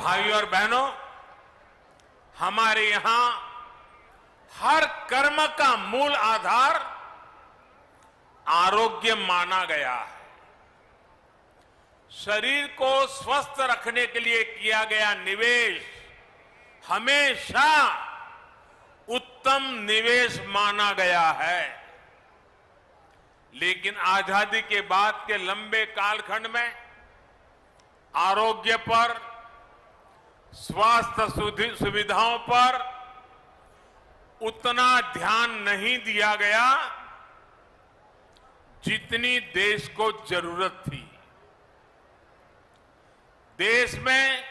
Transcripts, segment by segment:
भाइयों और बहनों, हमारे यहां हर कर्म का मूल आधार आरोग्य माना गया है। शरीर को स्वस्थ रखने के लिए किया गया निवेश हमेशा उत्तम निवेश माना गया है। लेकिन आजादी के बाद के लंबे कालखंड में आरोग्य पर, स्वास्थ्य सुविधाओं पर उतना ध्यान नहीं दिया गया जितनी देश को जरूरत थी। देश में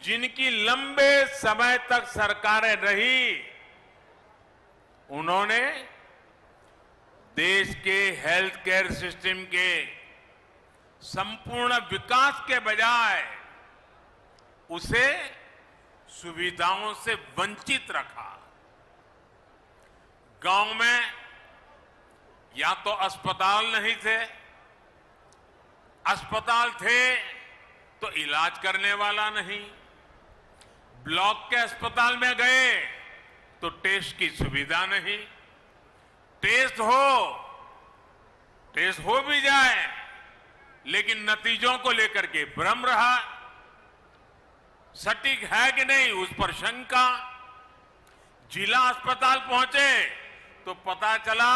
जिनकी लंबे समय तक सरकारें रही, उन्होंने देश के हेल्थ केयर सिस्टम के संपूर्ण विकास के बजाय उसे सुविधाओं से वंचित रखा। गांव में या तो अस्पताल नहीं थे, अस्पताल थे तो इलाज करने वाला नहीं, ब्लॉक के अस्पताल में गए तो टेस्ट की सुविधा नहीं, टेस्ट हो भी जाए लेकिन नतीजों को लेकर के भ्रम रहा, सटीक है कि नहीं उस पर शंका। जिला अस्पताल पहुंचे तो पता चला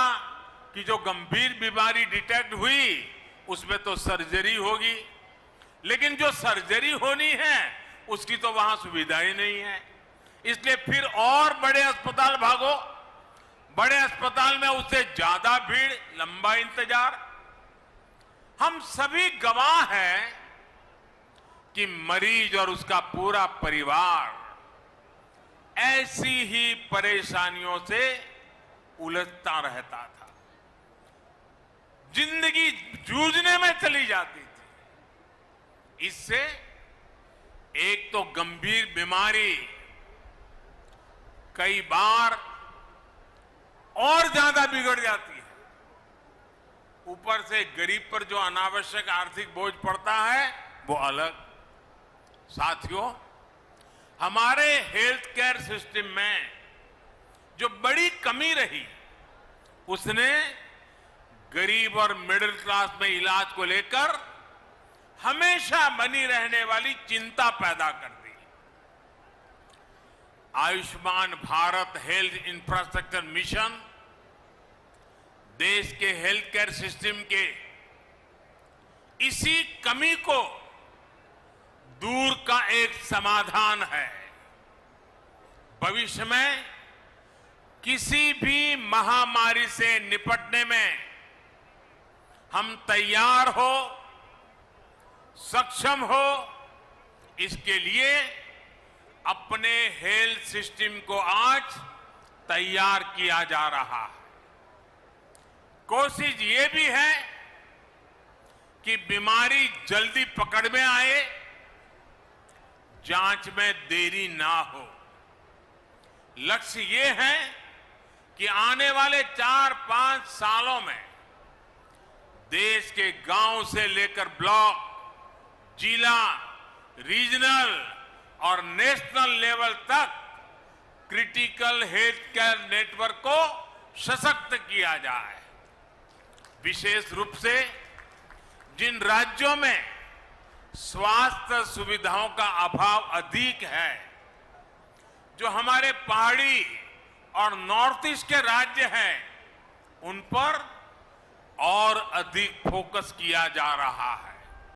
कि जो गंभीर बीमारी डिटेक्ट हुई उसमें तो सर्जरी होगी, लेकिन जो सर्जरी होनी है उसकी तो वहां सुविधा ही नहीं है। इसलिए फिर और बड़े अस्पताल भागो, बड़े अस्पताल में उससे ज्यादा भीड़, लंबा इंतजार। हम सभी गवाह हैं कि मरीज और उसका पूरा परिवार ऐसी ही परेशानियों से उलझता रहता था, जिंदगी जूझने में चली जाती थी। इससे एक तो गंभीर बीमारी कई बार और ज्यादा बिगड़ जाती है, ऊपर से गरीब पर जो अनावश्यक आर्थिक बोझ पड़ता है वो अलग। साथियों, हमारे हेल्थ केयर सिस्टम में जो बड़ी कमी रही उसने गरीब और मिडिल क्लास में इलाज को लेकर हमेशा बनी रहने वाली चिंता पैदा कर दी। Ayushman Bharat health infrastructure mission देश के हेल्थ केयर सिस्टम के इसी कमी को दूर का एक समाधान है। भविष्य में किसी भी महामारी से निपटने में हम तैयार हो, सक्षम हो, इसके लिए अपने हेल्थ सिस्टम को आज तैयार किया जा रहा है। कोशिश ये भी है कि बीमारी जल्दी पकड़ में आए, जांच में देरी ना हो। लक्ष्य ये है कि आने वाले 4-5 सालों में देश के गांव से लेकर ब्लॉक, जिला, रीजनल और नेशनल लेवल तक क्रिटिकल हेल्थ केयर नेटवर्क को सशक्त किया जाए। विशेष रूप से जिन राज्यों में स्वास्थ्य सुविधाओं का अभाव अधिक है, जो हमारे पहाड़ी और नॉर्थ ईस्ट के राज्य हैं, उन पर और अधिक फोकस किया जा रहा है।